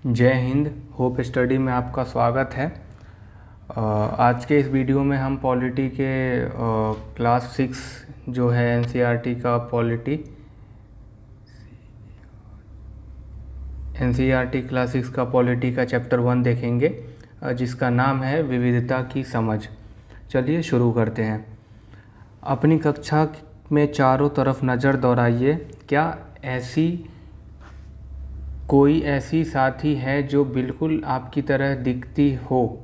जय Hind. Hope study में आपका स्वागत है। आज के इस वीडियो में हम पॉलिटी के क्लास 6 जो है एनसीईआरटी का क्लास 6 का पॉलिटी का चैप्टर 1 देखेंगे, जिसका नाम है विविधता की समझ। चलिए शुरू करते हैं। अपनी कक्षा में चारों तरफ नज़र दौड़ाइए। क्या कोई ऐसी साथी है जो बिल्कुल आपकी तरह दिखती हो?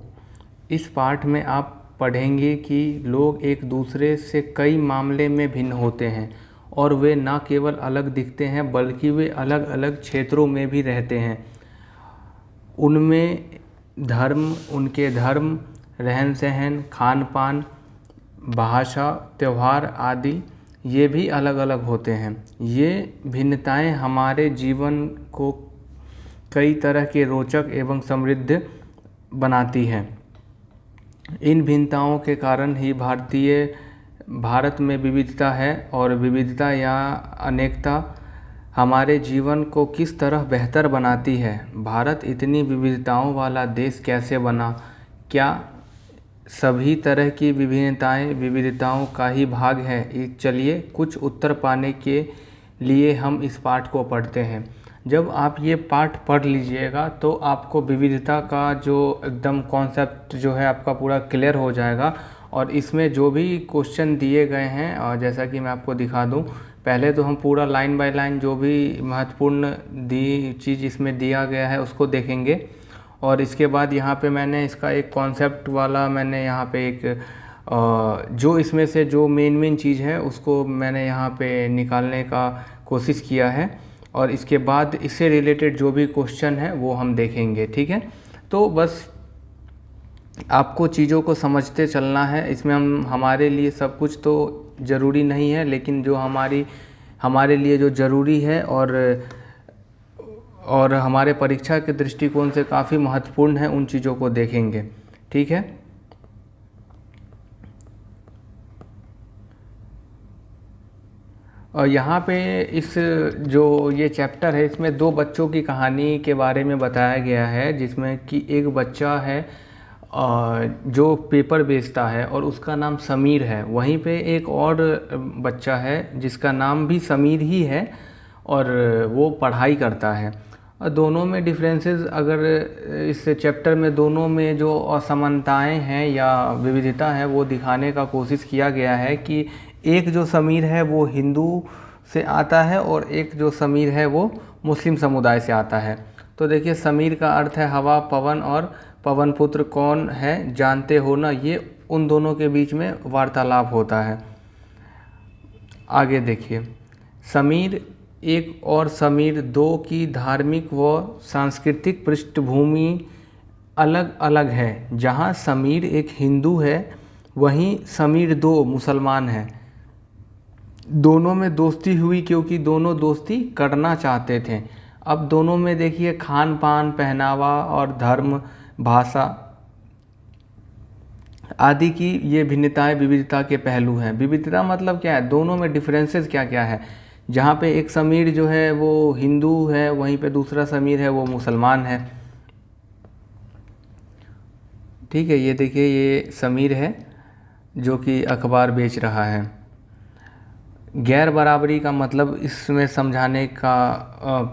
इस पाठ में आप पढ़ेंगे कि लोग एक दूसरे से कई मामले में भिन्न होते हैं और वे न केवल अलग दिखते हैं बल्कि वे अलग अलग क्षेत्रों में भी रहते हैं। उनके धर्म, रहन सहन, खान पान, भाषा, त्यौहार आदि ये भी अलग अलग होते हैं। ये भिन्नताएं हमारे जीवन को कई तरह के रोचक एवं समृद्ध बनाती हैं। इन भिन्नताओं के कारण ही भारत में विविधता है और विविधता या अनेकता हमारे जीवन को किस तरह बेहतर बनाती है। भारत इतनी विविधताओं वाला देश कैसे बना? क्या सभी तरह की विभिन्नताएं विविधताओं का ही भाग है? चलिए कुछ उत्तर पाने के लिए हम इस पाठ को पढ़ते हैं। जब आप ये पाठ पढ़ लीजिएगा तो आपको विविधता का जो एकदम कॉन्सेप्ट जो है आपका पूरा क्लियर हो जाएगा। और इसमें जो भी क्वेश्चन दिए गए हैं, और जैसा कि मैं आपको दिखा दूं, पहले तो हम पूरा लाइन बाय लाइन जो भी महत्वपूर्ण चीज़ इसमें दिया गया है उसको देखेंगे। और इसके बाद यहाँ पे मैंने इसका एक कॉन्सेप्ट वाला मैंने यहाँ पे एक जो इसमें से जो मेन चीज़ है उसको मैंने यहाँ पे निकालने का कोशिश किया है। और इसके बाद इससे रिलेटेड जो भी क्वेश्चन है वो हम देखेंगे, ठीक है। तो बस आपको चीज़ों को समझते चलना है। इसमें हमारे लिए सब कुछ तो ज़रूरी नहीं है, लेकिन जो हमारे लिए जो ज़रूरी है और हमारे परीक्षा के दृष्टिकोण से काफ़ी महत्वपूर्ण है, उन चीज़ों को देखेंगे, ठीक है। और यहाँ पे इस जो ये चैप्टर है इसमें दो बच्चों की कहानी के बारे में बताया गया है, जिसमें कि एक बच्चा है जो पेपर बेचता है और उसका नाम समीर है। वहीं पे एक और बच्चा है जिसका नाम भी समीर ही है और वो पढ़ाई करता है। और दोनों में डिफरेंसेस, अगर इस चैप्टर में दोनों में जो असमानताएं हैं या विविधता है वो दिखाने का कोशिश किया गया है कि एक जो समीर है वो हिंदू से आता है और एक जो समीर है वो मुस्लिम समुदाय से आता है। तो देखिए, समीर का अर्थ है हवा, पवन, और पवन पुत्र कौन है जानते हो ना, ये उन दोनों के बीच में वार्तालाप होता है। आगे देखिए, समीर एक और समीर दो की धार्मिक व सांस्कृतिक पृष्ठभूमि अलग अलग है। जहाँ समीर एक हिंदू है वहीं समीर दो मुसलमान है। दोनों में दोस्ती हुई क्योंकि दोनों दोस्ती करना चाहते थे। अब दोनों में देखिए खान पान, पहनावा और धर्म, भाषा आदि की ये भिन्नताएं विविधता के पहलू हैं। विविधता मतलब क्या है? दोनों में डिफरेंसेस क्या क्या है। जहाँ पे एक समीर जो है वो हिंदू है, वहीं पे दूसरा समीर है वो मुसलमान है, ठीक है। ये देखिए, ये समीर है जो कि अखबार बेच रहा है। गैर बराबरी का मतलब इसमें समझाने का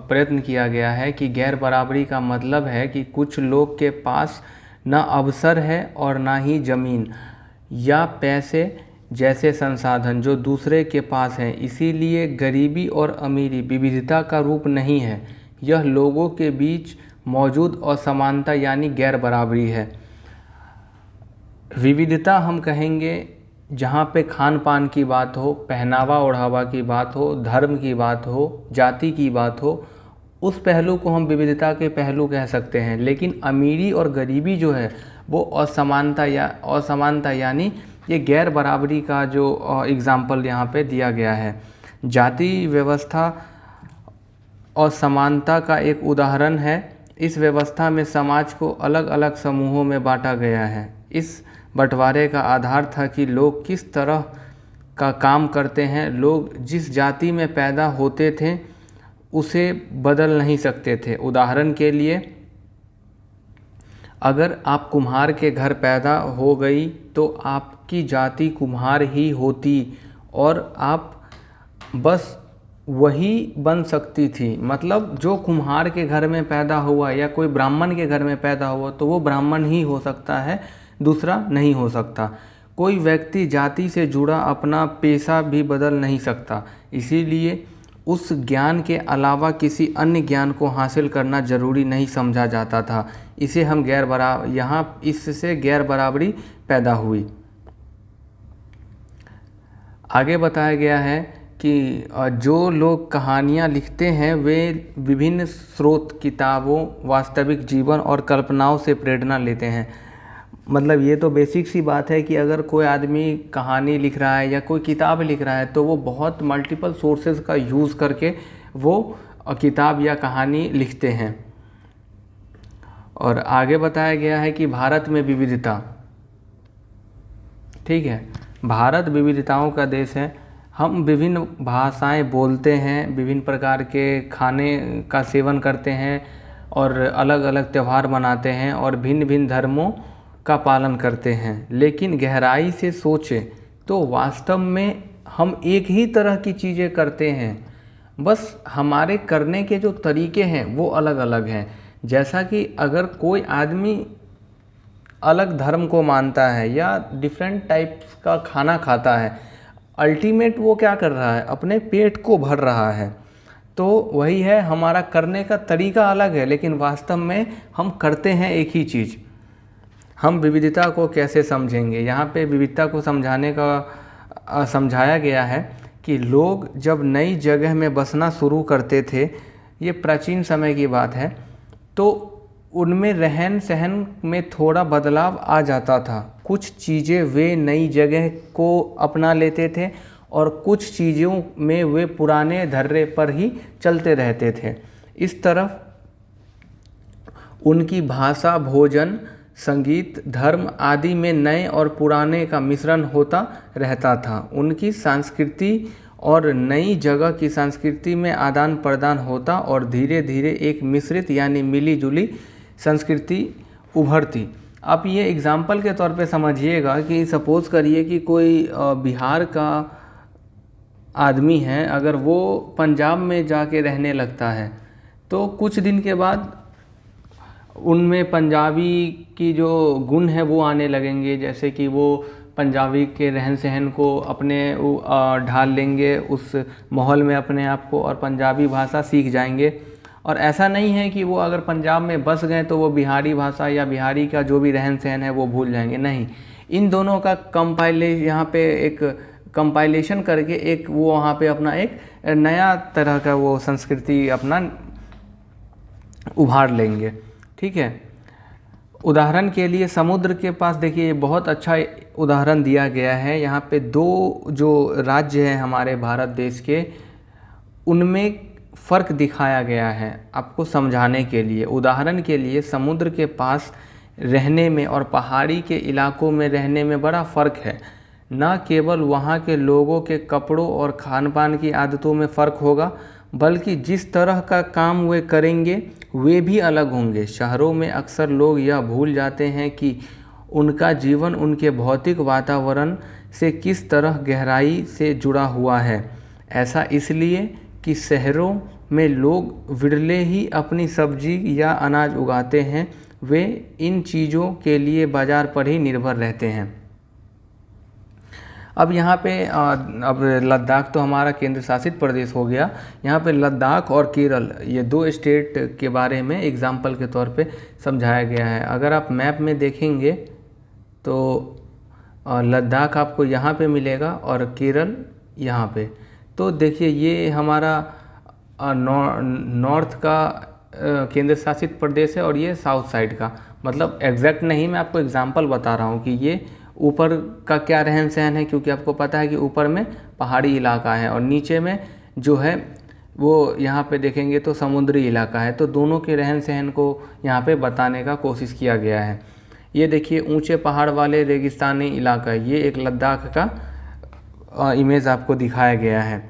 प्रयत्न किया गया है कि गैर बराबरी का मतलब है कि कुछ लोग के पास ना अवसर है और ना ही ज़मीन या पैसे जैसे संसाधन जो दूसरे के पास हैं। इसीलिए गरीबी और अमीरी विविधता का रूप नहीं है, यह लोगों के बीच मौजूद असमानता यानी गैर बराबरी है। विविधता हम कहेंगे जहाँ पे खान पान की बात हो, पहनावा ओढ़ावा की बात हो, धर्म की बात हो, जाति की बात हो, उस पहलू को हम विविधता के पहलू कह सकते हैं। लेकिन अमीरी और गरीबी जो है वो असमानता यानी ये गैर बराबरी का जो एग्ज़ाम्पल यहाँ पे दिया गया है। जाति व्यवस्था और समानता का एक उदाहरण है। इस व्यवस्था में समाज को अलग अलग समूहों में बांटा गया है। इस बंटवारे का आधार था कि लोग किस तरह का काम करते हैं। लोग जिस जाति में पैदा होते थे उसे बदल नहीं सकते थे। उदाहरण के लिए अगर आप कुम्हार के घर पैदा हो गई तो आपकी जाति कुम्हार ही होती और आप बस वही बन सकती थी। मतलब जो कुम्हार के घर में पैदा हुआ या कोई ब्राह्मण के घर में पैदा हुआ तो वो ब्राह्मण ही हो सकता है, दूसरा नहीं हो सकता। कोई व्यक्ति जाति से जुड़ा अपना पेशा भी बदल नहीं सकता, इसीलिए उस ज्ञान के अलावा किसी अन्य ज्ञान को हासिल करना जरूरी नहीं समझा जाता था। इसे हम यहाँ इससे गैर बराबरी पैदा हुई। आगे बताया गया है कि जो लोग कहानियाँ लिखते हैं वे विभिन्न स्रोत, किताबों, वास्तविक जीवन और कल्पनाओं से प्रेरणा लेते हैं। मतलब ये तो बेसिक सी बात है कि अगर कोई आदमी कहानी लिख रहा है या कोई किताब लिख रहा है तो वो बहुत मल्टीपल सोर्सेज का यूज़ करके वो किताब या कहानी लिखते हैं। और आगे बताया गया है कि भारत में विविधता, ठीक है, भारत विविधताओं का देश है। हम विभिन्न भाषाएं बोलते हैं, विभिन्न प्रकार के खाने का सेवन करते हैं और अलग अलग त्यौहार मनाते हैं और भिन्न भिन्न धर्मों का पालन करते हैं। लेकिन गहराई से सोचें तो वास्तव में हम एक ही तरह की चीज़ें करते हैं, बस हमारे करने के जो तरीके हैं वो अलग अलग हैं। जैसा कि अगर कोई आदमी अलग धर्म को मानता है या डिफरेंट टाइप्स का खाना खाता है, अल्टीमेट वो क्या कर रहा है, अपने पेट को भर रहा है। तो वही है, हमारा करने का तरीका अलग है लेकिन वास्तव में हम करते हैं एक ही चीज़। हम विविधता को कैसे समझेंगे? यहाँ पे विविधता को समझाने का समझाया गया है कि लोग जब नई जगह में बसना शुरू करते थे, ये प्राचीन समय की बात है, तो उनमें रहन सहन में थोड़ा बदलाव आ जाता था। कुछ चीज़ें वे नई जगह को अपना लेते थे और कुछ चीज़ों में वे पुराने धर्रे पर ही चलते रहते थे। इस तरफ उनकी भाषा, भोजन, संगीत, धर्म आदि में नए और पुराने का मिश्रण होता रहता था। उनकी संस्कृति और नई जगह की संस्कृति में आदान प्रदान होता और धीरे धीरे एक मिश्रित यानी मिली जुली संस्कृति उभरती। आप ये एग्ज़ाम्पल के तौर पे समझिएगा कि सपोज़ करिए कि कोई बिहार का आदमी है, अगर वो पंजाब में जाके रहने लगता है तो कुछ दिन के बाद उनमें पंजाबी की जो गुण है वो आने लगेंगे। जैसे कि वो पंजाबी के रहन सहन को अपने ढाल लेंगे उस माहौल में अपने आप को और पंजाबी भाषा सीख जाएंगे। और ऐसा नहीं है कि वो अगर पंजाब में बस गए तो वो बिहारी भाषा या बिहारी का जो भी रहन सहन है वो भूल जाएंगे, नहीं। इन दोनों का यहाँ पे एक कंपाइलेशन करके एक वो वहाँ पे अपना एक नया तरह का वो संस्कृति अपना उभार लेंगे, ठीक है। उदाहरण के लिए समुद्र के पास देखिए, बहुत अच्छा उदाहरण दिया गया है। यहाँ पे दो जो राज्य हैं हमारे भारत देश के, उनमें फ़र्क दिखाया गया है आपको समझाने के लिए। उदाहरण के लिए समुद्र के पास रहने में और पहाड़ी के इलाकों में रहने में बड़ा फ़र्क है। न केवल वहाँ के लोगों के कपड़ों और खान पान की आदतों में फ़र्क होगा, बल्कि जिस तरह का काम वे करेंगे वे भी अलग होंगे। शहरों में अक्सर लोग यह भूल जाते हैं कि उनका जीवन उनके भौतिक वातावरण से किस तरह गहराई से जुड़ा हुआ है। ऐसा इसलिए कि शहरों में लोग विरले ही अपनी सब्जी या अनाज उगाते हैं, वे इन चीज़ों के लिए बाज़ार पर ही निर्भर रहते हैं। अब यहाँ पे अब लद्दाख तो हमारा केंद्र शासित प्रदेश हो गया। यहाँ पे लद्दाख और केरल, ये दो स्टेट के बारे में एग्जाम्पल के तौर पे समझाया गया है। अगर आप मैप में देखेंगे तो लद्दाख आपको यहाँ पे मिलेगा और केरल यहाँ पे। तो देखिए ये हमारा नॉर्थ का केंद्र शासित प्रदेश है और ये साउथ साइड का, मतलब एग्जैक्ट नहीं, मैं आपको एग्जांपल बता रहा हूँ कि ये ऊपर का क्या रहन सहन है, क्योंकि आपको पता है कि ऊपर में पहाड़ी इलाका है और नीचे में जो है वो यहाँ पे देखेंगे तो समुद्री इलाका है। तो दोनों के रहन सहन को यहाँ पे बताने का कोशिश किया गया है। ये देखिए ऊंचे पहाड़ वाले रेगिस्तानी इलाका, ये एक लद्दाख का इमेज आपको दिखाया गया है।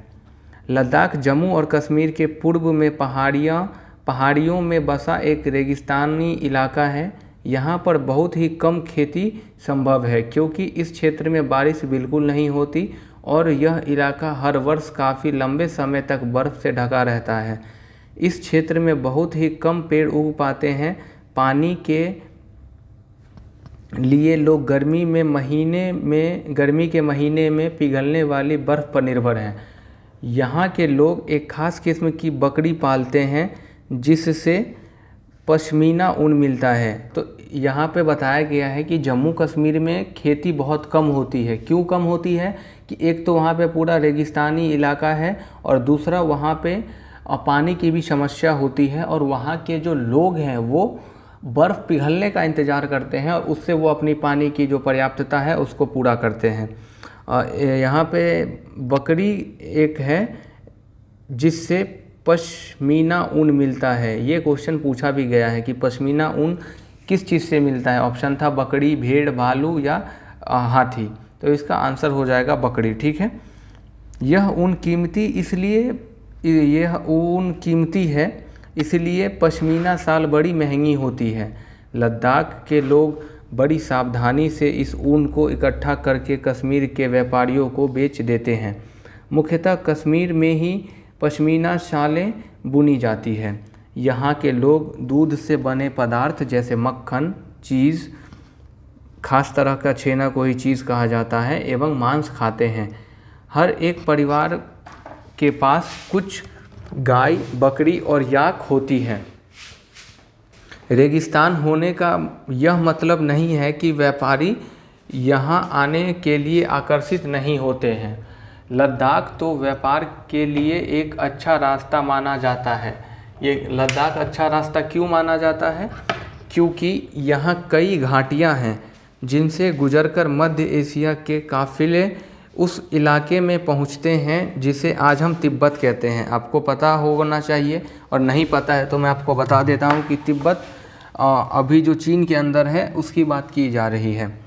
लद्दाख जम्मू और कश्मीर के पूर्व में पहाड़ियों में बसा एक रेगिस्तानी इलाका है। यहाँ पर बहुत ही कम खेती संभव है क्योंकि इस क्षेत्र में बारिश बिल्कुल नहीं होती और यह इलाका हर वर्ष काफ़ी लंबे समय तक बर्फ़ से ढका रहता है। इस क्षेत्र में बहुत ही कम पेड़ उग पाते हैं। पानी के लिए लोग गर्मी के महीने में पिघलने वाली बर्फ़ पर निर्भर हैं। यहाँ के लोग एक ख़ास किस्म की बकरी पालते हैं जिससे पश्मीना ऊन मिलता है। तो यहाँ पे बताया गया है कि जम्मू कश्मीर में खेती बहुत कम होती है। क्यों कम होती है कि एक तो वहाँ पे पूरा रेगिस्तानी इलाका है और दूसरा वहाँ पे पानी की भी समस्या होती है और वहाँ के जो लोग हैं वो बर्फ़ पिघलने का इंतज़ार करते हैं और उससे वो अपनी पानी की जो पर्याप्तता है उसको पूरा करते हैं। यहाँ पे बकरी एक है जिससे पश्मीना ऊन मिलता है। ये क्वेश्चन पूछा भी गया है कि पश्मीना ऊन किस चीज़ से मिलता है। ऑप्शन था बकरी, भेड़, भालू या हाथी। तो इसका आंसर हो जाएगा बकरी। ठीक है। यह ऊन कीमती है इसलिए पश्मीना शाल बड़ी महंगी होती है। लद्दाख के लोग बड़ी सावधानी से इस ऊन को इकट्ठा करके कश्मीर के व्यापारियों को बेच देते हैं। मुख्यतः कश्मीर में ही पश्मीना शालें बुनी जाती है। यहाँ के लोग दूध से बने पदार्थ जैसे मक्खन, चीज़, खास तरह का छेना को ही चीज़ कहा जाता है, एवं मांस खाते हैं। हर एक परिवार के पास कुछ गाय, बकरी और याक होती है। रेगिस्तान होने का यह मतलब नहीं है कि व्यापारी यहाँ आने के लिए आकर्षित नहीं होते हैं। लद्दाख तो व्यापार के लिए एक अच्छा रास्ता माना जाता है। ये लद्दाख अच्छा रास्ता क्यों माना जाता है? क्योंकि यहाँ कई घाटियाँ हैं जिनसे गुजरकर मध्य एशिया के काफ़िले उस इलाके में पहुँचते हैं जिसे आज हम तिब्बत कहते हैं। आपको पता होना चाहिए और नहीं पता है तो मैं आपको बता देता हूँ कि तिब्बत अभी जो चीन के अंदर है उसकी बात की जा रही है।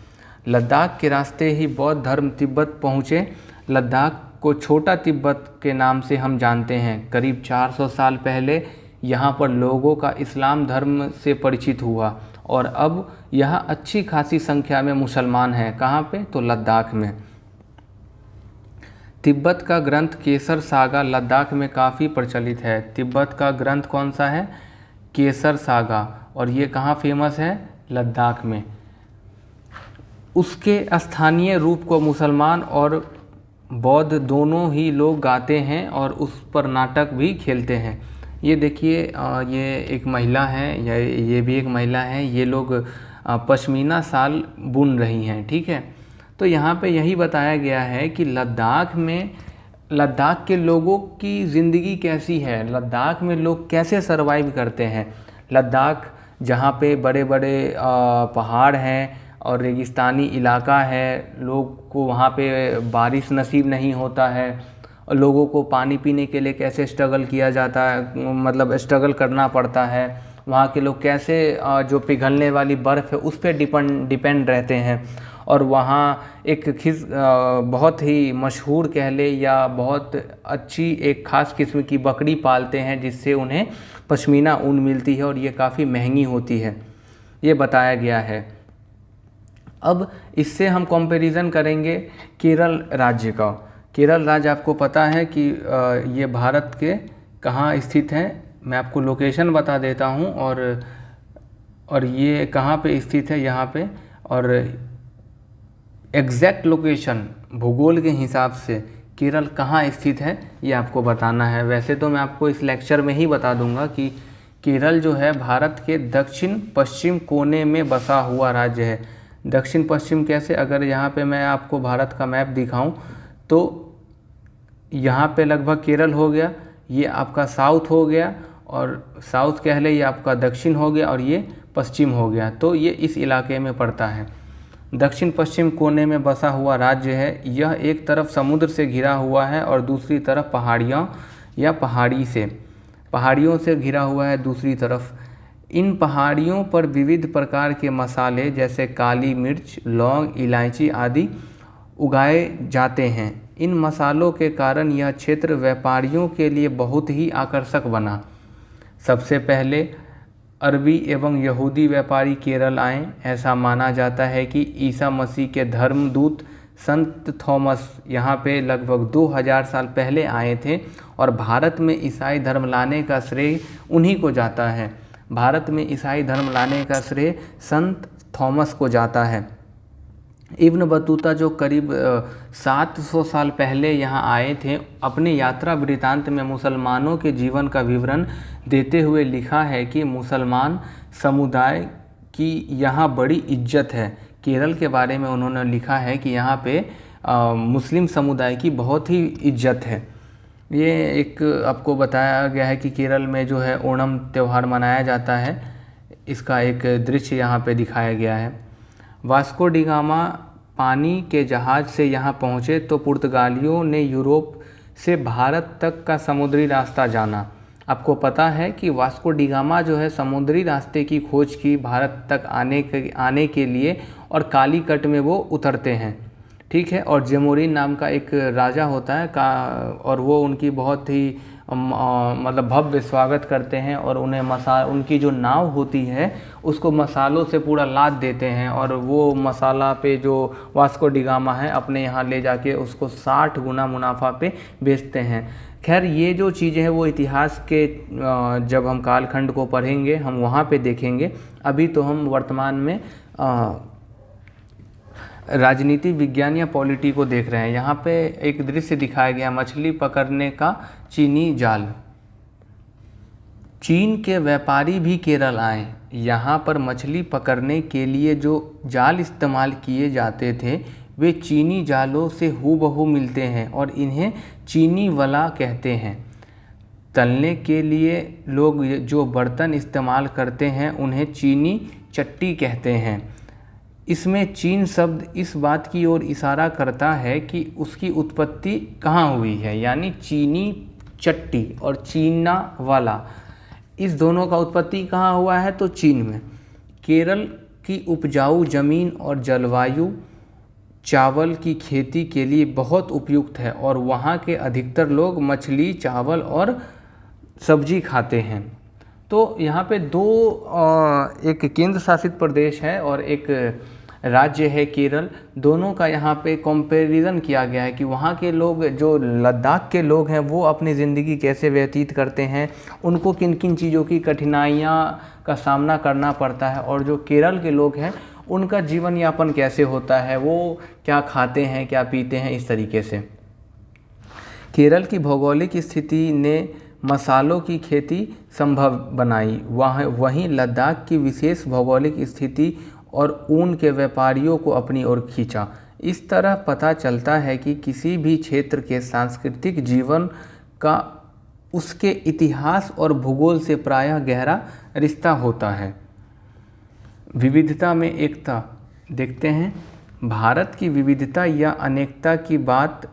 लद्दाख के रास्ते ही बौद्ध धर्म तिब्बत पहुँचे। लद्दाख को छोटा तिब्बत के नाम से हम जानते हैं। करीब 400 साल पहले यहाँ पर लोगों का इस्लाम धर्म से परिचित हुआ और अब यहाँ अच्छी खासी संख्या में मुसलमान हैं। कहाँ पे? तो लद्दाख में। तिब्बत का ग्रंथ केसर सागा लद्दाख में काफ़ी प्रचलित है। तिब्बत का ग्रंथ कौन सा है? केसर सागा। और ये कहाँ फेमस है? लद्दाख में। उसके स्थानीय रूप को मुसलमान और बौद्ध दोनों ही लोग गाते हैं और उस पर नाटक भी खेलते हैं। ये देखिए, ये एक महिला है या ये भी एक महिला है। ये लोग पश्मीना शाल बुन रही हैं। ठीक है। तो यहाँ पे यही बताया गया है कि लद्दाख के लोगों की ज़िंदगी कैसी है, लद्दाख में लोग कैसे सरवाइव करते हैं। लद्दाख जहाँ पे बड़े बड़े पहाड़ हैं और रेगिस्तानी इलाका है, लोग को वहाँ पे बारिश नसीब नहीं होता है और लोगों को पानी पीने के लिए कैसे स्ट्रगल किया जाता है, मतलब स्ट्रगल करना पड़ता है। वहाँ के लोग कैसे जो पिघलने वाली बर्फ़ है उस पर डिपेंड रहते हैं। और वहाँ एक बहुत ही मशहूर कह ले या बहुत अच्छी एक ख़ास किस्म की बकरी पालते हैं जिससे उन्हें पश्मीना ऊन मिलती है और ये काफ़ी महंगी होती है, ये बताया गया है। अब इससे हम कंपैरिजन करेंगे केरल राज्य का। केरल राज्य आपको पता है कि ये भारत के कहाँ स्थित है। मैं आपको लोकेशन बता देता हूँ और ये कहाँ पे स्थित है यहाँ पे, और एग्जैक्ट लोकेशन भूगोल के हिसाब से केरल कहाँ स्थित है ये आपको बताना है। वैसे तो मैं आपको इस लेक्चर में ही बता दूंगा कि केरल जो है भारत के दक्षिण पश्चिम कोने में बसा हुआ राज्य है। दक्षिण पश्चिम कैसे? अगर यहाँ पे मैं आपको भारत का मैप दिखाऊं तो यहाँ पे लगभग केरल हो गया, ये आपका साउथ हो गया और साउथ कह ले ये आपका दक्षिण हो गया और ये पश्चिम हो गया। तो ये इस इलाके में पड़ता है। दक्षिण पश्चिम कोने में बसा हुआ राज्य है। यह एक तरफ समुद्र से घिरा हुआ है और दूसरी तरफ पहाड़ियों से घिरा हुआ है दूसरी तरफ। इन पहाड़ियों पर विविध प्रकार के मसाले जैसे काली मिर्च, लौंग, इलायची आदि उगाए जाते हैं। इन मसालों के कारण यह क्षेत्र व्यापारियों के लिए बहुत ही आकर्षक बना। सबसे पहले अरबी एवं यहूदी व्यापारी केरल आए। ऐसा माना जाता है कि ईसा मसीह के धर्मदूत संत थॉमस यहाँ पे लगभग 2000 साल पहले आए थे और भारत में ईसाई धर्म लाने का श्रेय उन्हीं को जाता है। भारत में ईसाई धर्म लाने का श्रेय संत थॉमस को जाता है। इब्न बतूता जो करीब 700 साल पहले यहाँ आए थे, अपनी यात्रा वृतांत में मुसलमानों के जीवन का विवरण देते हुए लिखा है कि मुसलमान समुदाय की यहाँ बड़ी इज्जत है। केरल के बारे में उन्होंने लिखा है कि यहाँ पे मुस्लिम समुदाय की बहुत ही इज्जत है। ये एक आपको बताया गया है कि केरल में जो है ओणम त्यौहार मनाया जाता है। इसका एक दृश्य यहाँ पे दिखाया गया है। वास्को डी गामा पानी के जहाज़ से यहाँ पहुँचे तो पुर्तगालियों ने यूरोप से भारत तक का समुद्री रास्ता जाना। आपको पता है कि वास्को डी गामा जो है समुद्री रास्ते की खोज की भारत तक आने के लिए, और कालीकट में वो उतरते हैं, ठीक है। और जेमोरिन नाम का एक राजा होता है और वो उनकी बहुत ही मतलब भव्य स्वागत करते हैं और उन्हें उनकी जो नाव होती है उसको मसालों से पूरा लाद देते हैं और वो मसाला पे जो वास्को डी गामा है अपने यहाँ ले जाके उसको 60 गुना मुनाफा पे बेचते हैं। खैर ये जो चीज़ें हैं वो इतिहास के जब हम कालखंड को पढ़ेंगे हम वहाँ पे देखेंगे। अभी तो हम वर्तमान में राजनीति विज्ञान या पॉलिटी को देख रहे हैं। यहाँ पे एक दृश्य दिखाया गया मछली पकड़ने का चीनी जाल। चीन के व्यापारी भी केरल आए। यहाँ पर मछली पकड़ने के लिए जो जाल इस्तेमाल किए जाते थे वे चीनी जालों से हूबहू मिलते हैं और इन्हें चीनी वला कहते हैं। तलने के लिए लोग जो बर्तन इस्तेमाल करते हैं उन्हें चीनी चट्टी कहते हैं। इसमें चीन शब्द इस बात की ओर इशारा करता है कि उसकी उत्पत्ति कहाँ हुई है, यानी चीनी चट्टी और चीना वाला, इस दोनों का उत्पत्ति कहाँ हुआ है तो चीन में। केरल की उपजाऊ ज़मीन और जलवायु चावल की खेती के लिए बहुत उपयुक्त है और वहाँ के अधिकतर लोग मछली, चावल और सब्जी खाते हैं। तो यहाँ पे एक केंद्र शासित प्रदेश है और एक राज्य है केरल। दोनों का यहाँ पे कंपैरिजन किया गया है कि वहाँ के लोग जो लद्दाख के लोग हैं वो अपनी ज़िंदगी कैसे व्यतीत करते हैं, उनको किन किन चीज़ों की कठिनाइयाँ का सामना करना पड़ता है, और जो केरल के लोग हैं उनका जीवन यापन कैसे होता है, वो क्या खाते हैं क्या पीते हैं, इस तरीके से। केरल की भौगोलिक स्थिति ने मसालों की खेती संभव बनाई। वहीं लद्दाख की विशेष भौगोलिक स्थिति और ऊन के व्यापारियों को अपनी ओर खींचा। इस तरह पता चलता है कि किसी भी क्षेत्र के सांस्कृतिक जीवन का उसके इतिहास और भूगोल से प्रायः गहरा रिश्ता होता है। विविधता में एकता देखते हैं। भारत की विविधता या अनेकता की बात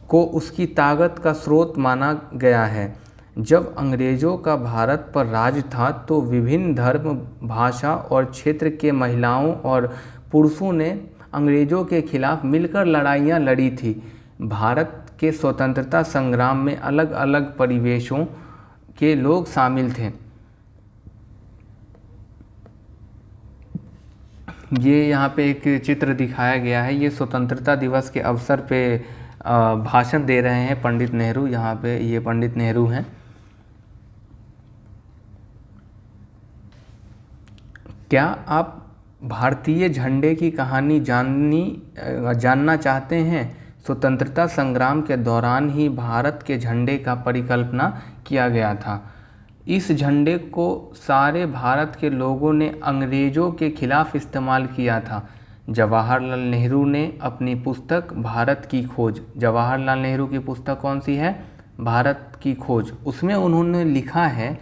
को उसकी ताकत का स्रोत माना गया है। जब अंग्रेज़ों का भारत पर राज था तो विभिन्न धर्म, भाषा और क्षेत्र के महिलाओं और पुरुषों ने अंग्रेज़ों के खिलाफ मिलकर लड़ाइयाँ लड़ी थी। भारत के स्वतंत्रता संग्राम में अलग अलग परिवेशों के लोग शामिल थे। ये यहाँ पे एक चित्र दिखाया गया है। ये स्वतंत्रता दिवस के अवसर पे भाषण दे रहे हैं पंडित नेहरू। यहाँ पे ये पंडित नेहरू हैं। क्या आप भारतीय झंडे की कहानी जानना चाहते हैं? स्वतंत्रता संग्राम के दौरान ही भारत के झंडे का परिकल्पना किया गया था। इस झंडे को सारे भारत के लोगों ने अंग्रेज़ों के खिलाफ इस्तेमाल किया था। जवाहरलाल नेहरू ने अपनी पुस्तक भारत की खोज, जवाहरलाल नेहरू की पुस्तक कौन सी है? भारत की खोज। उसमें उन्होंने लिखा है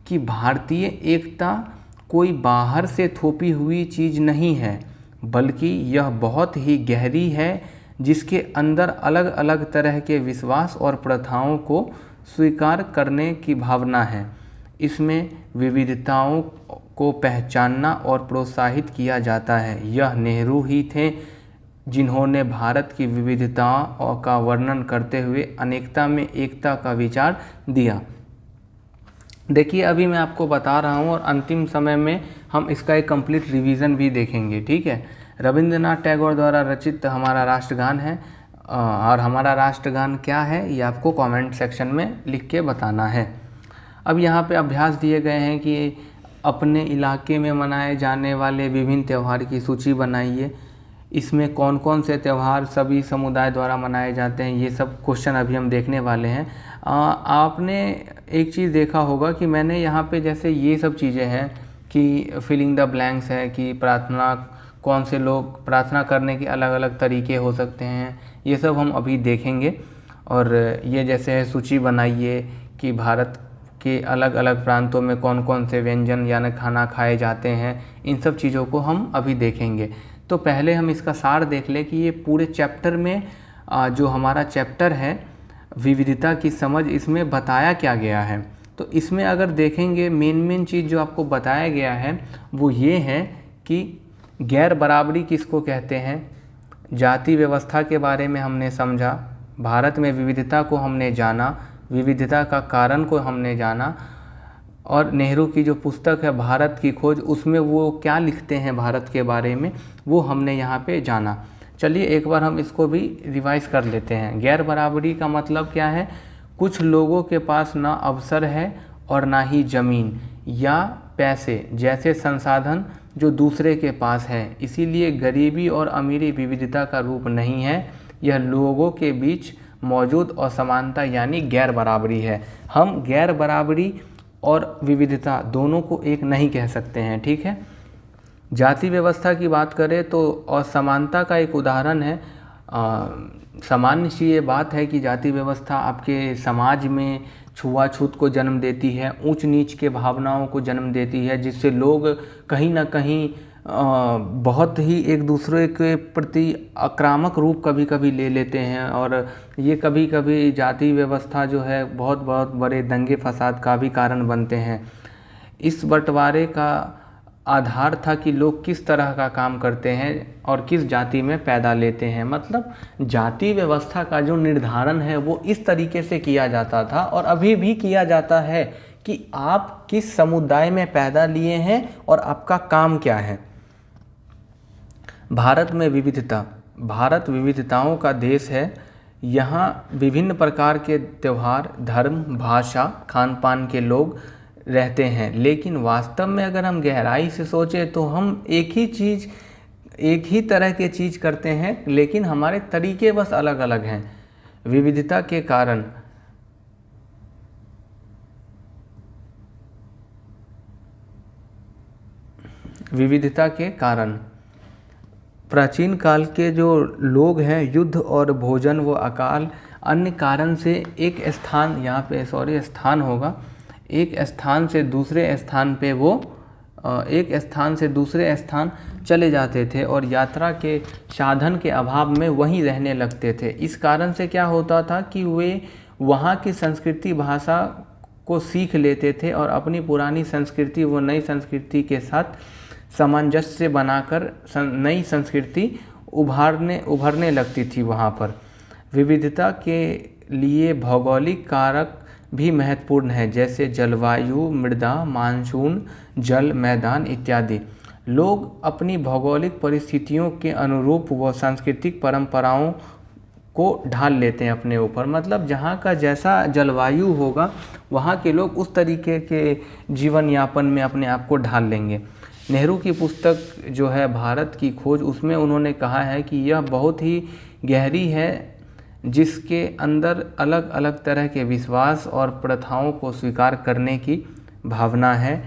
कि भारतीय एकता कोई बाहर से थोपी हुई चीज़ नहीं है, बल्कि यह बहुत ही गहरी है, जिसके अंदर अलग अलग तरह के विश्वास और प्रथाओं को स्वीकार करने की भावना है। इसमें विविधताओं को पहचानना और प्रोत्साहित किया जाता है। यह नेहरू ही थे जिन्होंने भारत की विविधताओं का वर्णन करते हुए अनेकता में एकता का विचार दिया। देखिए अभी मैं आपको बता रहा हूँ और अंतिम समय में हम इसका एक कंप्लीट रिवीजन भी देखेंगे, ठीक है। रविंद्रनाथ टैगोर द्वारा रचित हमारा राष्ट्रगान है, और हमारा राष्ट्रगान क्या है ये आपको कमेंट सेक्शन में लिख के बताना है। अब यहाँ पे अभ्यास दिए गए हैं कि अपने इलाके में मनाए जाने वाले विभिन्न त्यौहार की सूची बनाइए। इसमें कौन कौन से त्यौहार सभी समुदाय द्वारा मनाए जाते हैं, ये सब क्वेश्चन अभी हम देखने वाले हैं। आपने एक चीज़ देखा होगा कि मैंने यहाँ पे जैसे ये सब चीज़ें हैं कि फिलिंग द ब्लैंक्स है कि प्रार्थना, कौन से लोग प्रार्थना करने के अलग अलग तरीके हो सकते हैं, ये सब हम अभी देखेंगे। और ये जैसे है सूची बनाइए कि भारत के अलग अलग प्रांतों में कौन कौन से व्यंजन यानी खाना खाए जाते हैं, इन सब चीज़ों को हम अभी देखेंगे। तो पहले हम इसका सार देख लें कि ये पूरे चैप्टर में जो हमारा चैप्टर है विविधता की समझ, इसमें बताया क्या गया है। तो इसमें अगर देखेंगे मेन चीज़ जो आपको बताया गया है वो ये है कि गैर बराबरी किसको कहते हैं, जाति व्यवस्था के बारे में हमने समझा, भारत में विविधता को हमने जाना, विविधता का कारण को हमने जाना, और नेहरू की जो पुस्तक है भारत की खोज, उसमें वो क्या लिखते हैं भारत के बारे में वो हमने यहाँ पे जाना। चलिए एक बार हम इसको भी रिवाइज कर लेते हैं। गैर बराबरी का मतलब क्या है, कुछ लोगों के पास ना अवसर है और ना ही ज़मीन या पैसे जैसे संसाधन जो दूसरे के पास है, इसीलिए गरीबी और अमीरी विविधता का रूप नहीं है, यह लोगों के बीच मौजूद असमानता यानी गैर बराबरी है। हम गैर बराबरी और विविधता दोनों को एक नहीं कह सकते हैं, ठीक है। जाति व्यवस्था की बात करें तो असमानता का एक उदाहरण है, सामान्य सी ये बात है कि जाति व्यवस्था आपके समाज में छुआछूत को जन्म देती है, ऊंच नीच के भावनाओं को जन्म देती है, जिससे लोग कहीं ना कहीं बहुत ही एक दूसरे के प्रति आक्रामक रूप कभी कभी ले लेते हैं, और ये कभी कभी जाति व्यवस्था जो है बहुत बहुत बड़े दंगे फसाद का भी कारण बनते हैं। इस बंटवारे का आधार था कि लोग किस तरह का काम करते हैं और किस जाति में पैदा लेते हैं। मतलब जाति व्यवस्था का जो निर्धारण है वो इस तरीके से किया जाता था और अभी भी किया जाता है कि आप किस समुदाय में पैदा लिए हैं और आपका काम क्या है। भारत में विविधता, भारत विविधताओं का देश है। यहाँ विभिन्न प्रकार के त्यौहार, धर्म, भाषा, खान पान के लोग रहते हैं, लेकिन वास्तव में अगर हम गहराई से सोचें तो हम एक ही तरह के चीज़ करते हैं, लेकिन हमारे तरीके बस अलग अलग हैं। विविधता के कारण प्राचीन काल के जो लोग हैं युद्ध और भोजन व अकाल अन्य कारण से एक स्थान, यहाँ पे स्थान होगा, एक स्थान से दूसरे स्थान चले जाते थे और यात्रा के साधन के अभाव में वहीं रहने लगते थे। इस कारण से क्या होता था कि वे वहाँ की संस्कृति भाषा को सीख लेते थे और अपनी पुरानी संस्कृति व नई संस्कृति के साथ सामंजस्य बनाकर नई संस्कृति उभरने लगती थी। वहाँ पर विविधता के लिए भौगोलिक कारक भी महत्वपूर्ण है, जैसे जलवायु, मृदा, मानसून, जल, मैदान इत्यादि। लोग अपनी भौगोलिक परिस्थितियों के अनुरूप व सांस्कृतिक परंपराओं को ढाल लेते हैं अपने ऊपर। मतलब जहाँ का जैसा जलवायु होगा वहाँ के लोग उस तरीके के जीवन यापन में अपने आप को ढाल लेंगे। नेहरू की पुस्तक जो है भारत की खोज, उसमें उन्होंने कहा है कि यह बहुत ही गहरी है, जिसके अंदर अलग अलग तरह के विश्वास और प्रथाओं को स्वीकार करने की भावना है।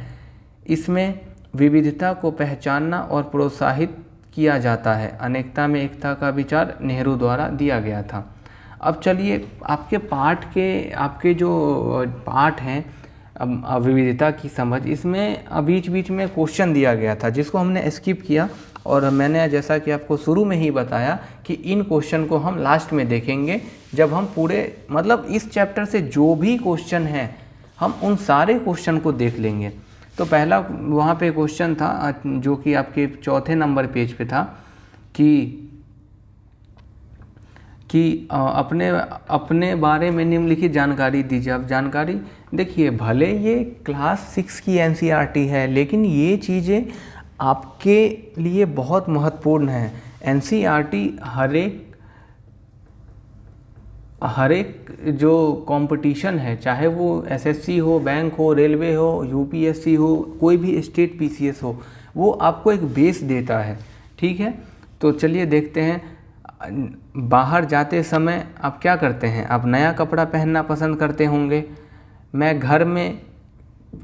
इसमें विविधता को पहचानना और प्रोत्साहित किया जाता है। अनेकता में एकता का विचार नेहरू द्वारा दिया गया था। अब चलिए आपके जो पाठ हैं विविधता की समझ, इसमें बीच बीच में क्वेश्चन दिया गया था जिसको हमने स्किप किया, और मैंने जैसा कि आपको शुरू में ही बताया कि इन क्वेश्चन को हम लास्ट में देखेंगे, जब हम पूरे मतलब इस चैप्टर से जो भी क्वेश्चन हैं हम उन सारे क्वेश्चन को देख लेंगे। तो पहला वहाँ पे क्वेश्चन था जो कि आपके 4 नंबर पेज पे था कि कि अपने अपने बारे में निम्नलिखित जानकारी दीजिए। अब जानकारी देखिए, भले ये क्लास 6 की एनसीईआरटी है, लेकिन ये चीज़ें आपके लिए बहुत महत्वपूर्ण हैं। एनसीईआरटी हर एक जो कंपटीशन है, चाहे वो एसएससी हो, बैंक हो, रेलवे हो, यूपीएससी हो, कोई भी स्टेट पीसीएस हो, वो आपको एक बेस देता है। ठीक है, तो चलिए देखते हैं। बाहर जाते समय आप क्या करते हैं? आप नया कपड़ा पहनना पसंद करते होंगे। मैं घर में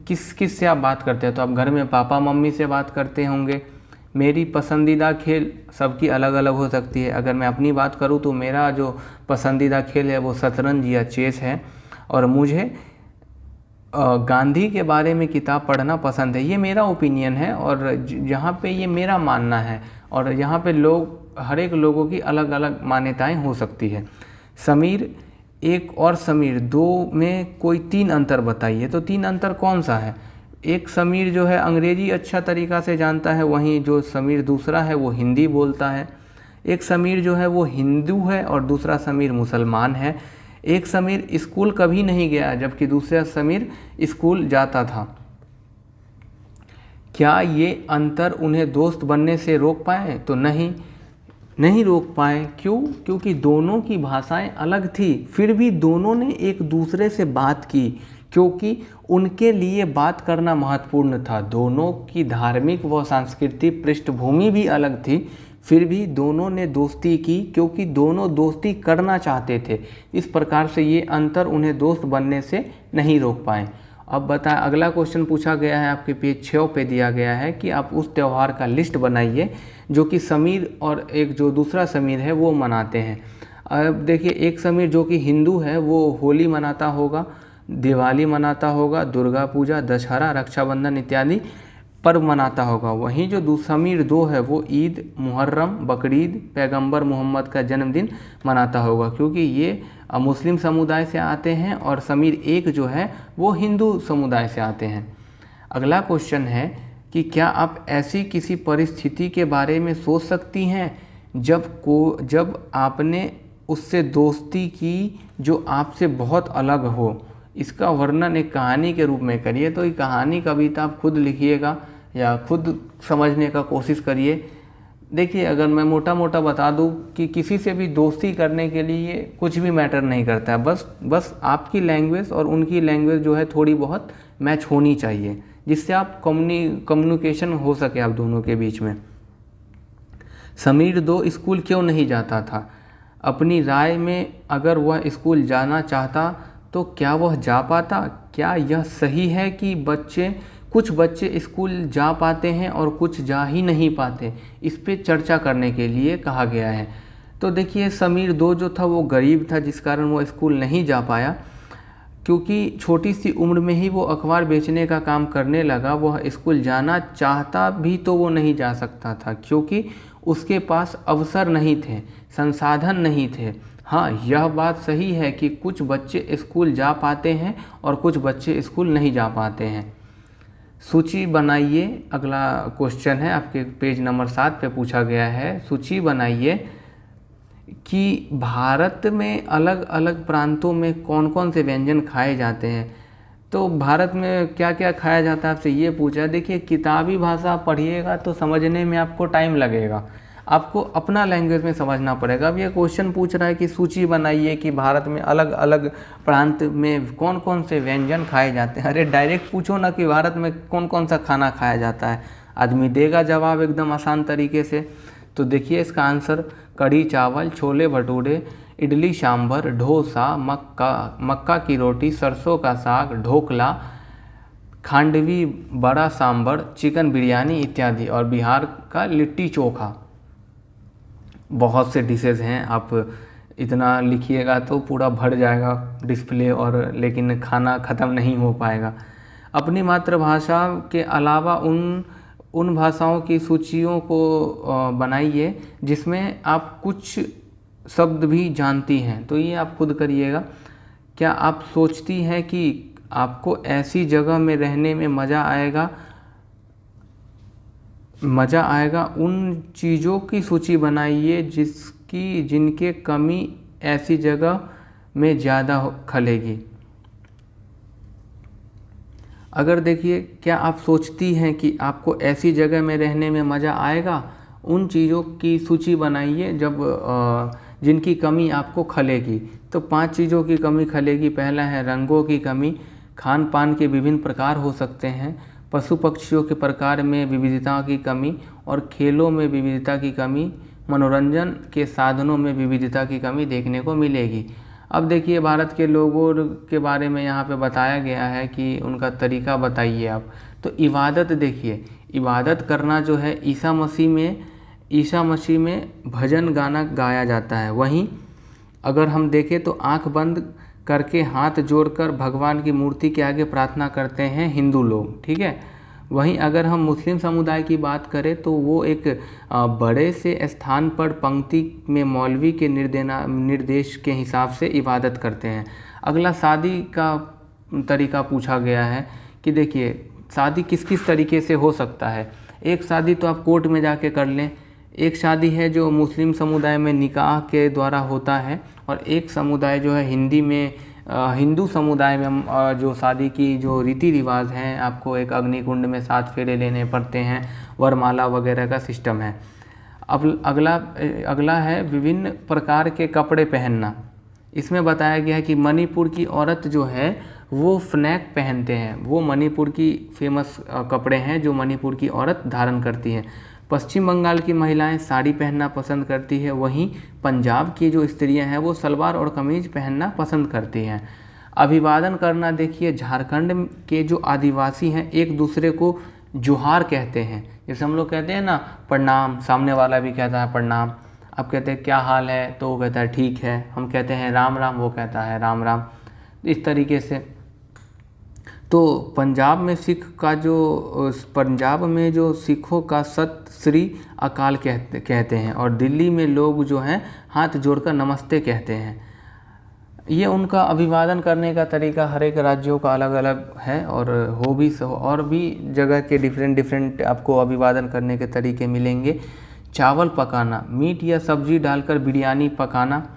किस से आप बात करते हैं? तो आप घर में पापा मम्मी से बात करते होंगे। मेरी पसंदीदा खेल सबकी अलग अलग हो सकती है। अगर मैं अपनी बात करूं तो मेरा जो पसंदीदा खेल है वो शतरंज या चेस है, और मुझे गांधी के बारे में किताब पढ़ना पसंद है। ये मेरा ओपिनियन है, और यहाँ पे ये मेरा मानना है, और यहाँ पे हर एक लोगों की अलग अलग मान्यताएं हो सकती है। समीर एक और समीर दो में कोई 3 अंतर बताइए। तो 3 अंतर कौन सा है? एक समीर जो है अंग्रेजी अच्छा तरीक़ा से जानता है, वहीं जो समीर दूसरा है वो हिंदी बोलता है। एक समीर जो है वो हिंदू है और दूसरा समीर मुसलमान है। एक समीर स्कूल कभी नहीं गया, जबकि दूसरा समीर स्कूल जाता था। क्या ये अंतर उन्हें दोस्त बनने से रोक पाए? तो नहीं रोक पाए। क्यों? क्योंकि दोनों की भाषाएं अलग थी, फिर भी दोनों ने एक दूसरे से बात की, क्योंकि उनके लिए बात करना महत्वपूर्ण था। दोनों की धार्मिक व सांस्कृतिक पृष्ठभूमि भी अलग थी, फिर भी दोनों ने दोस्ती की, क्योंकि दोनों दोस्ती करना चाहते थे। इस प्रकार से ये अंतर उन्हें दोस्त बनने से नहीं रोक पाए। अब बताएं, अगला क्वेश्चन पूछा गया है, आपके पेज 6 पे दिया गया है कि आप उस त्यौहार का लिस्ट बनाइए जो कि समीर और एक जो दूसरा समीर है वो मनाते हैं। अब देखिए, एक समीर जो कि हिंदू है वो होली मनाता होगा, दिवाली मनाता होगा, दुर्गा पूजा, दशहरा, रक्षाबंधन इत्यादि पर्व मनाता होगा। वहीं जो समीर 2 है वो ईद, मुहर्रम, बकरीद, पैगंबर मोहम्मद का जन्मदिन मनाता होगा, क्योंकि ये मुस्लिम समुदाय से आते हैं, और समीर 1 जो है वो हिंदू समुदाय से आते हैं। अगला क्वेश्चन है कि क्या आप ऐसी किसी परिस्थिति के बारे में सोच सकती हैं जब आपने उससे दोस्ती की जो आपसे बहुत अलग हो? इसका वर्णन एक कहानी के रूप में करिए। तो ये कहानी कविता आप खुद लिखिएगा या खुद समझने का कोशिश करिए। देखिए, अगर मैं मोटा मोटा बता दूं कि किसी से भी दोस्ती करने के लिए कुछ भी मैटर नहीं करता है, बस आपकी लैंग्वेज और उनकी लैंग्वेज जो है थोड़ी बहुत मैच होनी चाहिए, जिससे आप कम्युनिकेशन हो सके आप दोनों के बीच में। समीर 2 स्कूल क्यों नहीं जाता था? अपनी राय में अगर वह स्कूल जाना चाहता तो क्या वह जा पाता? क्या यह सही है कि कुछ बच्चे स्कूल जा पाते हैं और कुछ जा ही नहीं पाते? इस पे चर्चा करने के लिए कहा गया है। तो देखिए, समीर 2 जो था वो गरीब था, जिस कारण वो स्कूल नहीं जा पाया, क्योंकि छोटी सी उम्र में ही वो अखबार बेचने का काम करने लगा। वह स्कूल जाना चाहता भी तो वो नहीं जा सकता था, क्योंकि उसके पास अवसर नहीं थे, संसाधन नहीं थे। हाँ, यह बात सही है कि कुछ बच्चे स्कूल जा पाते हैं और कुछ बच्चे स्कूल नहीं जा पाते हैं। सूची बनाइए। अगला क्वेश्चन है, आपके पेज नंबर 7 पे पूछा गया है। सूची बनाइए कि भारत में अलग अलग प्रांतों में कौन कौन से व्यंजन खाए जाते हैं। तो भारत में क्या क्या खाया जाता है, आपसे ये पूछा। देखिए, किताबी भाषा पढ़िएगा तो समझने में आपको टाइम लगेगा, आपको अपना लैंग्वेज में समझना पड़ेगा। अब ये क्वेश्चन पूछ रहा है कि सूची बनाइए कि भारत में अलग अलग प्रांत में कौन कौन से व्यंजन खाए जाते हैं। अरे डायरेक्ट पूछो ना कि भारत में कौन कौन सा खाना खाया जाता है, आदमी देगा जवाब एकदम आसान तरीके से। तो देखिए, इसका आंसर कढ़ी चावल, छोले भटूरे, इडली सांभर, डोसा, मक्का की रोटी, सरसों का साग, ढोकला, खांडवी, बड़ा सांभर, चिकन बिरयानी इत्यादि, और बिहार का लिट्टी चोखा। बहुत से डिशेज़ हैं, आप इतना लिखिएगा तो पूरा भर जाएगा डिस्प्ले, और लेकिन खाना ख़त्म नहीं हो पाएगा। अपनी मातृभाषा के अलावा उन भाषाओं की सूचियों को बनाइए जिसमें आप कुछ शब्द भी जानती हैं। तो ये आप खुद करिएगा। क्या आप सोचती हैं कि आपको ऐसी जगह में रहने में मज़ा आएगा? उन चीज़ों की सूची बनाइए जिनके कमी ऐसी जगह में ज़्यादा खलेगी। अगर देखिए, क्या आप सोचती हैं कि आपको ऐसी जगह में रहने में मज़ा आएगा? उन चीज़ों की सूची बनाइए जिनकी कमी आपको खलेगी। तो 5 चीज़ों की कमी खलेगी। पहला है रंगों की कमी, खान पान के विभिन्न प्रकार हो सकते हैं, पशु पक्षियों के प्रकार में विविधता की कमी और खेलों में विविधता की कमी, मनोरंजन के साधनों में विविधता की कमी देखने को मिलेगी। अब देखिए, भारत के लोगों के बारे में यहाँ पे बताया गया है कि उनका तरीका बताइए आप। तो इबादत देखिए, इबादत करना जो है ईसा मसीह में भजन गाना गाया जाता है। वहीं अगर हम देखें तो आंख बंद करके हाथ जोड़कर भगवान की मूर्ति के आगे प्रार्थना करते हैं हिंदू लोग, ठीक है। वहीं अगर हम मुस्लिम समुदाय की बात करें तो वो एक बड़े से स्थान पर पंक्ति में मौलवी के निर्देश के हिसाब से इबादत करते हैं। अगला शादी का तरीका पूछा गया है कि देखिए, शादी किस किस तरीके से हो सकता है। एक शादी तो आप कोर्ट में जाके कर लें, एक शादी है जो मुस्लिम समुदाय में निकाह के द्वारा होता है, और एक समुदाय जो है हिंदू समुदाय में जो शादी की जो रीति रिवाज हैं, आपको एक अग्निकुंड में 7 फेरे लेने पड़ते हैं, वरमाला वगैरह का सिस्टम है। अब अगला है विभिन्न प्रकार के कपड़े पहनना। इसमें बताया गया है कि मणिपुर की औरत जो है वो फ्नैक पहनते हैं। वो मणिपुर की फेमस कपड़े हैं जो मणिपुर की औरत धारण करती हैं। पश्चिम बंगाल की महिलाएं साड़ी पहनना पसंद करती है। वहीं पंजाब की जो स्त्रियां हैं वो सलवार और कमीज पहनना पसंद करती हैं। अभिवादन करना देखिए, झारखंड के जो आदिवासी हैं एक दूसरे को जोहार कहते हैं। जैसे हम लोग कहते हैं ना प्रणाम, सामने वाला भी कहता है प्रणाम। आप कहते हैं क्या हाल है, तो वो कहता है ठीक है। हम कहते हैं राम राम, वो कहता है राम राम। इस तरीके से तो पंजाब में जो सिखों का सत श्री अकाल कहते हैं, और दिल्ली में लोग जो हैं हाथ जोड़कर नमस्ते कहते हैं। ये उनका अभिवादन करने का तरीका हर एक राज्यों का अलग अलग है, और भी जगह के डिफरेंट आपको अभिवादन करने के तरीके मिलेंगे। चावल पकाना, मीट या सब्जी डालकर बिरयानी पकाना,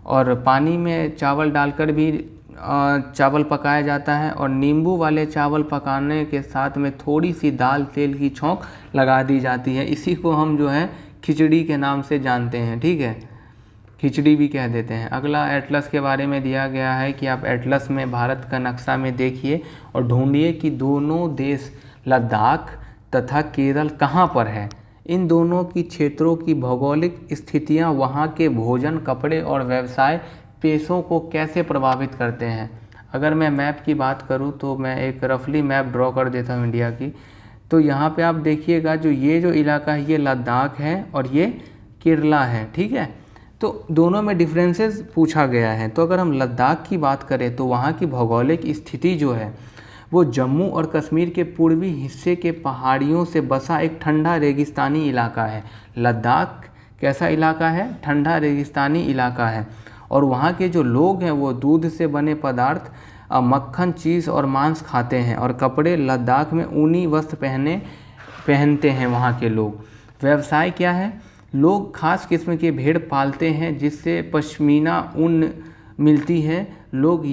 और पानी में चावल डालकर भी चावल पकाया जाता है, और नींबू वाले चावल पकाने के साथ में थोड़ी सी दाल तेल की छौंक लगा दी जाती है। इसी को हम जो है खिचड़ी के नाम से जानते हैं, ठीक है, खिचड़ी भी कह देते हैं। अगला एटलस के बारे में दिया गया है कि आप एटलस में भारत का नक्शा में देखिए और ढूंढिए कि दोनों देश लद्दाख तथा केरल कहाँ पर है। इन दोनों की क्षेत्रों की भौगोलिक स्थितियाँ वहाँ के भोजन, कपड़े और व्यवसाय पेशों को कैसे प्रभावित करते हैं। अगर मैं मैप की बात करूं तो मैं एक रफली मैप ड्रॉ कर देता हूं इंडिया की। तो यहाँ पे आप देखिएगा जो इलाका है ये लद्दाख है और ये केरला है, ठीक है। तो दोनों में डिफरेंसेस पूछा गया है। तो अगर हम लद्दाख की बात करें तो वहाँ की भौगोलिक स्थिति जो है वो जम्मू और कश्मीर के पूर्वी हिस्से के पहाड़ियों से बसा एक ठंडा रेगिस्तानी इलाका है। लद्दाख कैसा इलाका है? ठंडा रेगिस्तानी इलाका है। और वहाँ के जो लोग हैं वो दूध से बने पदार्थ, मक्खन, चीज़ और मांस खाते हैं, और कपड़े लद्दाख में ऊनी वस्त्र पहनते हैं वहाँ के लोग। व्यवसाय क्या है? लोग खास किस्म के भेड़ पालते हैं जिससे पश्मीना ऊन मिलती है। लोग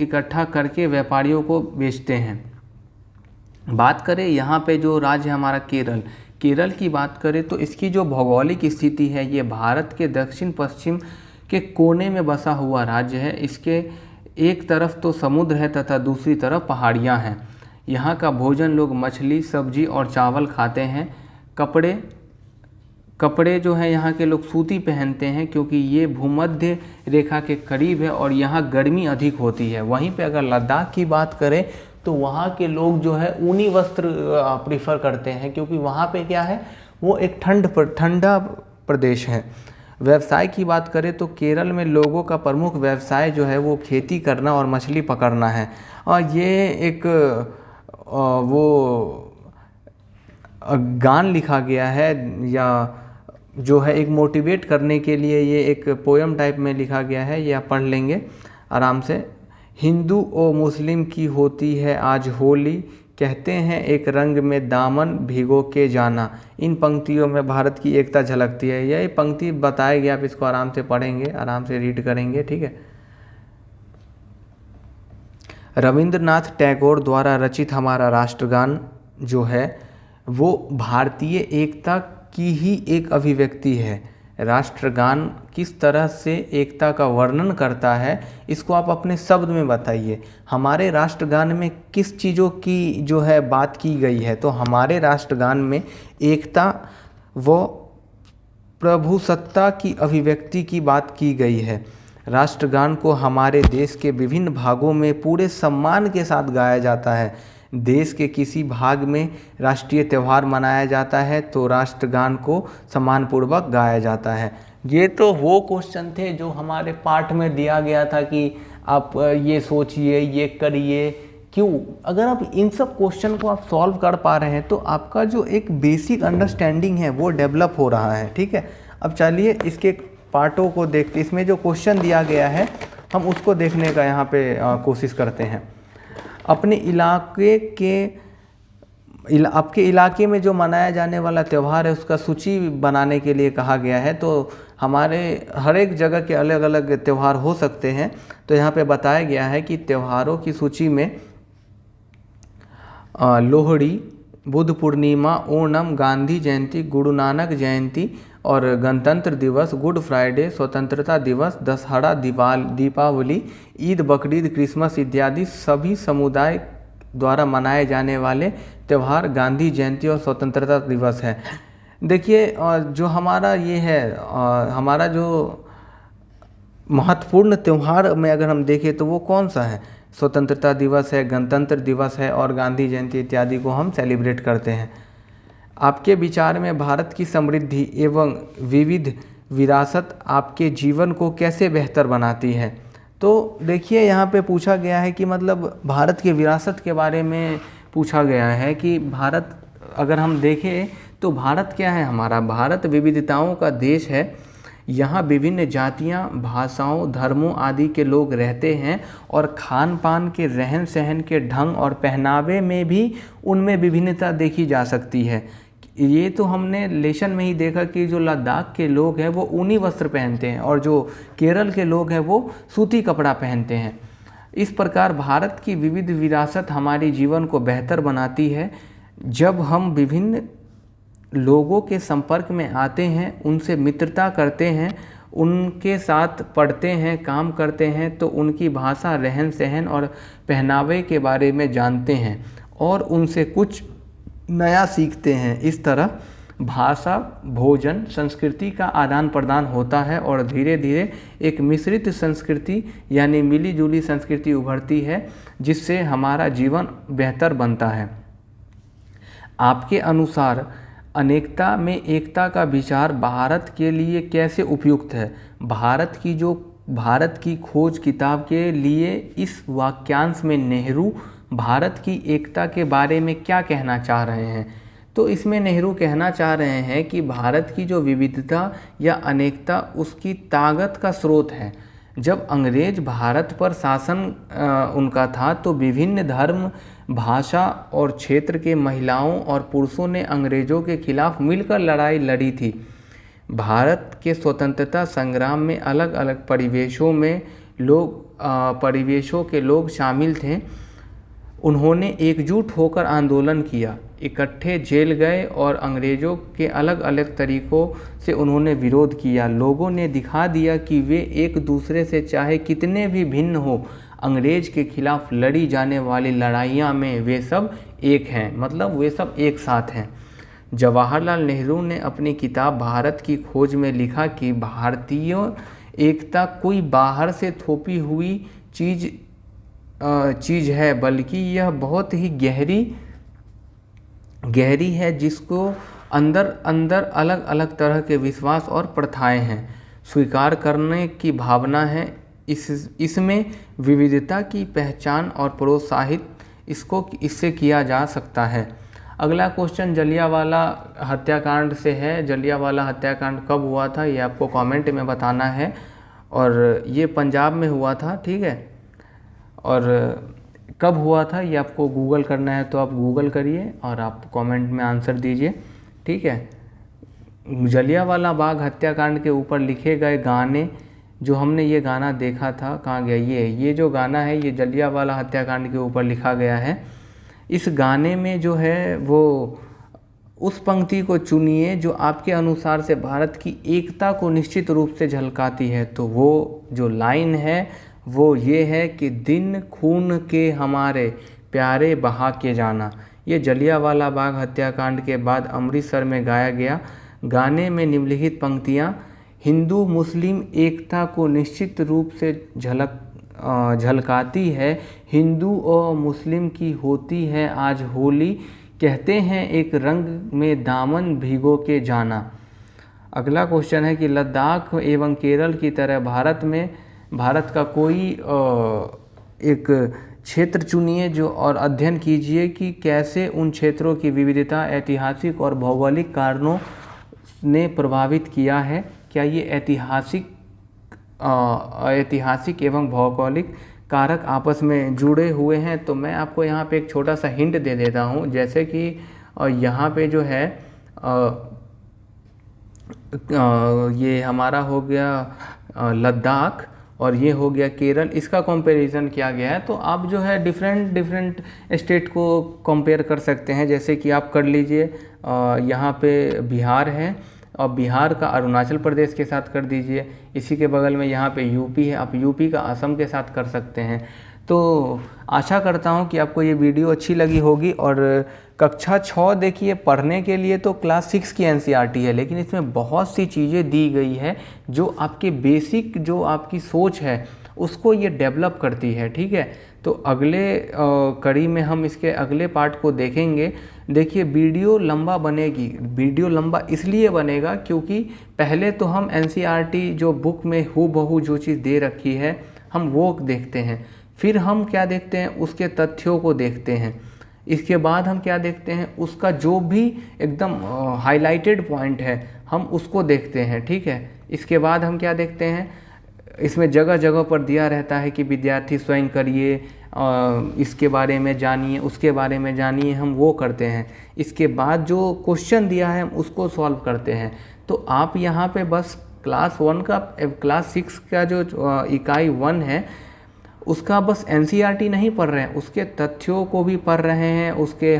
इकट्ठा करके व्यापारियों को बेचते हैं। बात करें यहाँ पे जो राज्य है हमारा केरल की बात करें तो इसकी जो भौगोलिक स्थिति है ये भारत के दक्षिण पश्चिम के कोने में बसा हुआ राज्य है। इसके एक तरफ तो समुद्र है तथा दूसरी तरफ पहाड़ियाँ हैं। यहाँ का भोजन लोग मछली, सब्जी और चावल खाते हैं। कपड़े जो हैं यहाँ के लोग सूती पहनते हैं क्योंकि ये भूमध्य रेखा के करीब है और यहाँ गर्मी अधिक होती है। वहीं पे अगर लद्दाख की बात करें तो वहाँ के लोग जो है ऊनी वस्त्र प्रीफर करते हैं क्योंकि वहाँ पे क्या है, वो एक ठंडा प्रदेश है। व्यवसाय की बात करें तो केरल में लोगों का प्रमुख व्यवसाय जो है वो खेती करना और मछली पकड़ना है। और ये एक गान लिखा गया है या जो है एक मोटिवेट करने के लिए ये एक पोयम टाइप में लिखा गया है, ये आप पढ़ लेंगे आराम से। हिंदू और मुस्लिम की होती है आज होली, कहते हैं एक रंग में दामन भिगो के जाना। इन पंक्तियों में भारत की एकता झलकती है। यह पंक्ति बताया गया, आप इसको आराम से पढ़ेंगे, आराम से रीड करेंगे, ठीक है। रविंद्रनाथ टैगोर द्वारा रचित हमारा राष्ट्रगान जो है वो भारतीय एकता की ही एक अभिव्यक्ति है। राष्ट्रगान किस तरह से एकता का वर्णन करता है, इसको आप अपने शब्द में बताइए। हमारे राष्ट्रगान में किस चीज़ों की जो है बात की गई है? तो हमारे राष्ट्रगान में एकता व प्रभुसत्ता की अभिव्यक्ति की बात की गई है। राष्ट्रगान को हमारे देश के विभिन्न भागों में पूरे सम्मान के साथ गाया जाता है। देश के किसी भाग में राष्ट्रीय त्यौहार मनाया जाता है तो राष्ट्रगान को सम्मानपूर्वक गाया जाता है। ये तो वो क्वेश्चन थे जो हमारे पाठ में दिया गया था कि आप ये सोचिए, ये करिए, क्यों। अगर आप इन सब क्वेश्चन को आप सॉल्व कर पा रहे हैं तो आपका जो एक बेसिक अंडरस्टैंडिंग है वो डेवलप हो रहा है, ठीक है। अब चलिए इसके पार्टों को देखते, इसमें जो क्वेश्चन दिया गया है हम उसको देखने का यहाँ पे कोशिश करते हैं। अपने इलाके के आपके इलाके में जो मनाया जाने वाला त्यौहार है उसका सूची बनाने के लिए कहा गया है। तो हमारे हर एक जगह के अलग अलग त्यौहार हो सकते हैं। तो यहाँ पे बताया गया है कि त्योहारों की सूची में लोहड़ी, बुद्ध पूर्णिमा, ओणम, गांधी जयंती, गुरु नानक जयंती और गणतंत्र दिवस, गुड फ्राइडे, स्वतंत्रता दिवस, दशहरा, दीपावली, ईद, बकरीद, क्रिसमस इत्यादि सभी समुदाय द्वारा मनाए जाने वाले त्यौहार गांधी जयंती और स्वतंत्रता दिवस है। देखिए जो हमारा ये है हमारा जो महत्वपूर्ण त्यौहार में अगर हम देखें तो वो कौन सा है? स्वतंत्रता दिवस है, गणतंत्र दिवस है और गांधी जयंती इत्यादि को हम सेलिब्रेट करते हैं। आपके विचार में भारत की समृद्धि एवं विविध विरासत आपके जीवन को कैसे बेहतर बनाती है? तो देखिए यहाँ पे पूछा गया है कि मतलब भारत की विरासत के बारे में पूछा गया है कि भारत अगर हम देखें तो भारत क्या है हमारा? भारत विविधताओं का देश है। यहाँ विभिन्न जातियाँ, भाषाओं, धर्मों आदि के लोग रहते हैं और खान पान के, रहन सहन के ढंग और पहनावे में भी उनमें विभिन्नता देखी जा सकती है। ये तो हमने लेसन में ही देखा कि जो लद्दाख के लोग हैं वो ऊनी वस्त्र पहनते हैं और जो केरल के लोग हैं वो सूती कपड़ा पहनते हैं। इस प्रकार भारत की विविध विरासत हमारे जीवन को बेहतर बनाती है। जब हम विभिन्न लोगों के संपर्क में आते हैं, उनसे मित्रता करते हैं, उनके साथ पढ़ते हैं, काम करते हैं तो उनकी भाषा, रहन सहन और पहनावे के बारे में जानते हैं और उनसे कुछ नया सीखते हैं। इस तरह भाषा, भोजन, संस्कृति का आदान प्रदान होता है और धीरे धीरे एक मिश्रित संस्कृति यानी मिली जुली संस्कृति उभरती है जिससे हमारा जीवन बेहतर बनता है। आपके अनुसार अनेकता में एकता का विचार भारत के लिए कैसे उपयुक्त है? भारत की खोज किताब के लिए इस वाक्यांश में नेहरू भारत की एकता के बारे में क्या कहना चाह रहे हैं? तो इसमें नेहरू कहना चाह रहे हैं कि भारत की जो विविधता या अनेकता उसकी ताकत का स्रोत है। जब अंग्रेज भारत पर शासन उनका था तो विभिन्न धर्म, भाषा और क्षेत्र के महिलाओं और पुरुषों ने अंग्रेज़ों के खिलाफ मिलकर लड़ाई लड़ी थी। भारत के स्वतंत्रता संग्राम में अलग अलग परिवेशों के लोग शामिल थे। उन्होंने एकजुट होकर आंदोलन किया, इकट्ठे जेल गए और अंग्रेज़ों के अलग अलग तरीक़ों से उन्होंने विरोध किया। लोगों ने दिखा दिया कि वे एक दूसरे से चाहे कितने भी भिन्न हो, अंग्रेज़ के खिलाफ लड़ी जाने वाली लड़ाइयाँ में वे सब एक हैं, मतलब वे सब एक साथ हैं। जवाहरलाल नेहरू ने अपनी किताब भारत की खोज में लिखा कि भारतीय एकता कोई बाहर से थोपी हुई चीज़ है, बल्कि यह बहुत ही गहरी है, जिसको अंदर अलग अलग तरह के विश्वास और प्रथाएं हैं, स्वीकार करने की भावना है। इसमें विविधता की पहचान और प्रोत्साहित इससे किया जा सकता है। अगला क्वेश्चन जलियांवाला हत्याकांड से है। जलियांवाला हत्याकांड कब हुआ था ये आपको कमेंट में बताना है और ये पंजाब में हुआ था, ठीक है। और कब हुआ था ये आपको गूगल करना है तो आप गूगल करिए और आप कमेंट में आंसर दीजिए, ठीक है। जलियांवाला बाग हत्याकांड के ऊपर लिखे गए गाने, जो हमने ये गाना देखा था, कहाँ गया ये जो गाना है ये जलियांवाला हत्याकांड के ऊपर लिखा गया है। इस गाने में जो है वो उस पंक्ति को चुनिए जो आपके अनुसार से भारत की एकता को निश्चित रूप से झलकाती है। तो वो जो लाइन है वो ये है कि दिन खून के हमारे प्यारे बहा के जाना। ये जलियांवाला बाग हत्याकांड के बाद अमृतसर में गाया गया गाने में निम्नलिखित पंक्तियाँ हिंदू मुस्लिम एकता को निश्चित रूप से झलकाती है। हिंदू और मुस्लिम की होती है आज होली, कहते हैं एक रंग में दामन भिगो के जाना। अगला क्वेश्चन है कि लद्दाख एवं केरल की तरह भारत का कोई एक क्षेत्र चुनिए जो और अध्ययन कीजिए कि कैसे उन क्षेत्रों की विविधता ऐतिहासिक और भौगोलिक कारणों ने प्रभावित किया है। क्या ये ऐतिहासिक एवं भौगोलिक कारक आपस में जुड़े हुए हैं? तो मैं आपको यहाँ पे एक छोटा सा हिंट दे देता हूँ, जैसे कि यहाँ पे जो है ये हमारा हो गया लद्दाख और ये हो गया केरल, इसका कंपैरिजन किया गया है। तो आप जो है डिफरेंट स्टेट को कंपेयर कर सकते हैं। जैसे कि आप कर लीजिए यहाँ पे बिहार है और बिहार का अरुणाचल प्रदेश के साथ कर दीजिए, इसी के बगल में यहाँ पे यूपी है, आप यूपी का असम के साथ कर सकते हैं। तो आशा करता हूँ कि आपको ये वीडियो अच्छी लगी होगी। और कक्षा 6 देखिए पढ़ने के लिए तो क्लास 6 की एनसीईआरटी है, लेकिन इसमें बहुत सी चीज़ें दी गई है जो आपके बेसिक जो आपकी सोच है उसको ये डेवलप करती है, ठीक है। तो अगले कड़ी में हम इसके अगले पार्ट को देखेंगे। देखिए वीडियो लंबा बनेगी, वीडियो लंबा इसलिए बनेगा क्योंकि पहले तो हम एनसीईआरटी जो बुक में हूबहू जो चीज़ दे रखी है हम वो देखते हैं, फिर हम क्या देखते हैं उसके तथ्यों को देखते हैं, इसके बाद हम क्या देखते हैं उसका जो भी एकदम हाईलाइटेड पॉइंट है हम उसको देखते हैं, ठीक है। इसके बाद हम क्या देखते हैं, इसमें जगह जगह पर दिया रहता है कि विद्यार्थी स्वयं करिए, इसके बारे में जानिए, उसके बारे में जानिए, हम वो करते हैं। इसके बाद जो क्वेश्चन दिया है हम उसको सॉल्व करते हैं। तो आप यहाँ पे बस क्लास 6 का जो इकाई 1 है उसका बस एनसीईआरटी नहीं पढ़ रहे हैं, उसके तथ्यों को भी पढ़ रहे हैं, उसके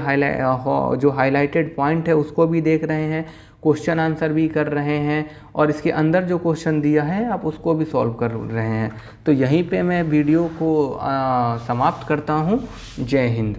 जो हाईलाइटेड पॉइंट है उसको भी देख रहे हैं, क्वेश्चन आंसर भी कर रहे हैं और इसके अंदर जो क्वेश्चन दिया है आप उसको भी सॉल्व कर रहे हैं। तो यहीं पे मैं वीडियो को समाप्त करता हूँ। जय हिंद।